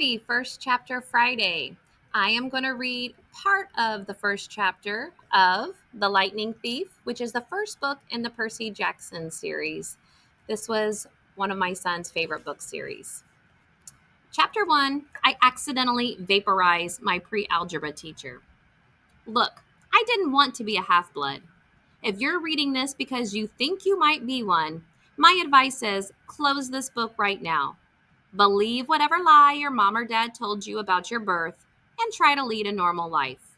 Happy First Chapter Friday. I am going to read part of the first chapter of The Lightning Thief, which is the first book in the Percy Jackson series. This was one of my son's favorite book series. Chapter 1, I accidentally vaporized my pre-algebra teacher. Look, I didn't want to be a half-blood. If you're reading this because you think you might be one, my advice is close this book right now. Believe whatever lie your mom or dad told you about your birth and try to lead a normal life.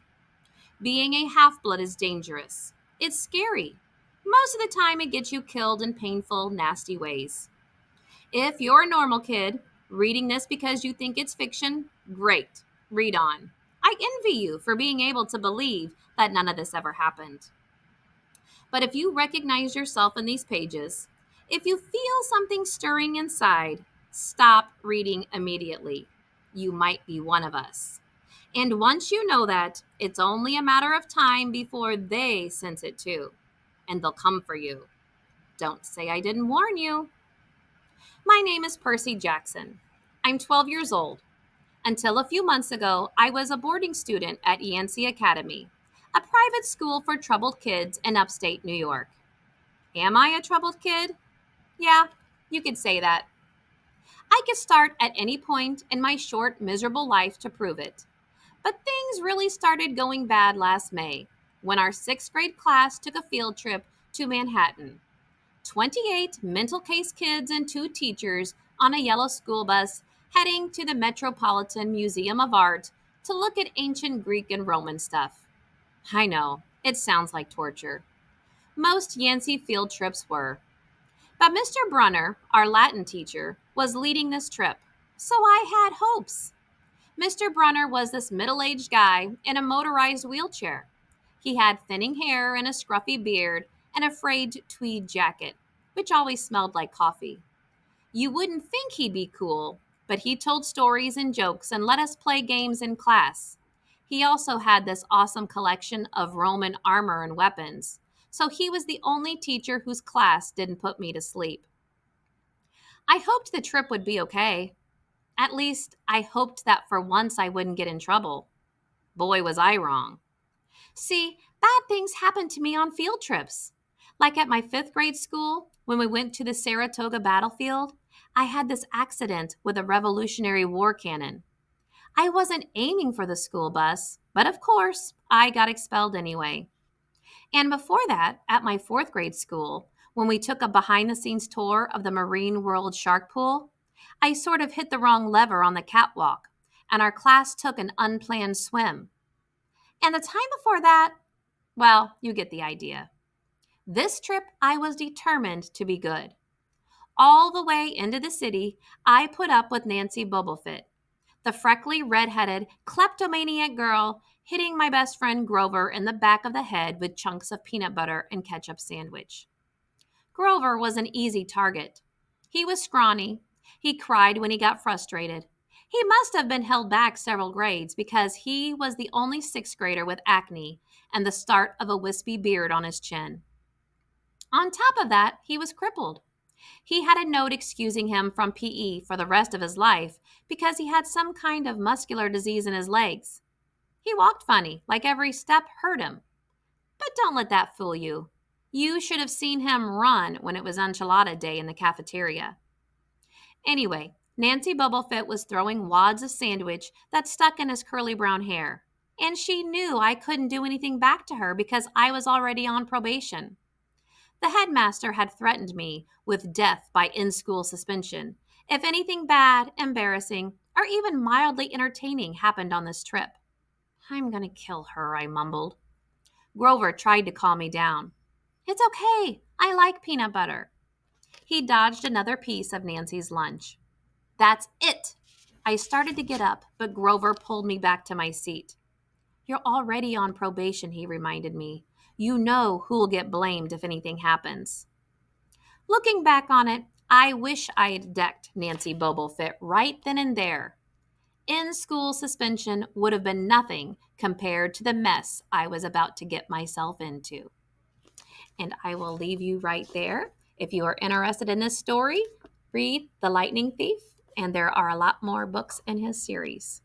Being a half-blood is dangerous. It's scary. Most of the time, it gets you killed in painful, nasty ways. If you're a normal kid reading this because you think it's fiction, great. Read on. I envy you for being able to believe that none of this ever happened. But if you recognize yourself in these pages, if you feel something stirring inside, stop reading immediately. You might be one of us. And once you know that, it's only a matter of time before they sense it too. And they'll come for you. Don't say I didn't warn you. My name is Percy Jackson. I'm 12 years old. Until a few months ago, I was a boarding student at ENC Academy, a private school for troubled kids in upstate New York. Am I a troubled kid? Yeah, you could say that. I could start at any point in my short, miserable life to prove it. But things really started going bad last May when our sixth grade class took a field trip to Manhattan. 28 mental case kids and 2 teachers on a yellow school bus heading to the Metropolitan Museum of Art to look at ancient Greek and Roman stuff. I know, it sounds like torture. Most Yancey field trips were. But Mr. Brunner, our Latin teacher, was leading this trip, so I had hopes. Mr. Brunner was this middle-aged guy in a motorized wheelchair. He had thinning hair and a scruffy beard and a frayed tweed jacket, which always smelled like coffee. You wouldn't think he'd be cool, but he told stories and jokes and let us play games in class. He also had this awesome collection of Roman armor and weapons, so he was the only teacher whose class didn't put me to sleep. I hoped the trip would be okay. At least, I hoped that for once I wouldn't get in trouble. Boy, was I wrong. See, bad things happened to me on field trips. Like at my 5th grade school, when we went to the Saratoga battlefield, I had this accident with a Revolutionary War cannon. I wasn't aiming for the school bus, but of course, I got expelled anyway. And before that, at my 4th grade school, when we took a behind-the-scenes tour of the Marine World Shark Pool, I sort of hit the wrong lever on the catwalk, and our class took an unplanned swim. And the time before that, well, you get the idea. This trip, I was determined to be good. All the way into the city, I put up with Nancy Bobofit, the freckly, red-headed, kleptomaniac girl hitting my best friend Grover in the back of the head with chunks of peanut butter and ketchup sandwich. Grover was an easy target. He was scrawny. He cried when he got frustrated. He must have been held back several grades because he was the only 6th grader with acne and the start of a wispy beard on his chin. On top of that, he was crippled. He had a note excusing him from PE for the rest of his life because he had some kind of muscular disease in his legs. He walked funny, like every step hurt him. But don't let that fool you. You should have seen him run when it was enchilada day in the cafeteria. Anyway, Nancy Bubblefit was throwing wads of sandwich that stuck in his curly brown hair, and she knew I couldn't do anything back to her because I was already on probation. The headmaster had threatened me with death by in-school suspension if anything bad, embarrassing, or even mildly entertaining happened on this trip. I'm going to kill her, I mumbled. Grover tried to calm me down. It's okay. I like peanut butter. He dodged another piece of Nancy's lunch. That's it. I started to get up, but Grover pulled me back to my seat. You're already on probation, he reminded me. You know who'll get blamed if anything happens. Looking back on it, I wish I'd decked Nancy Bobofit right then and there. In-school suspension would have been nothing compared to the mess I was about to get myself into. And I will leave you right there. If you are interested in this story, read The Lightning Thief, and there are a lot more books in his series.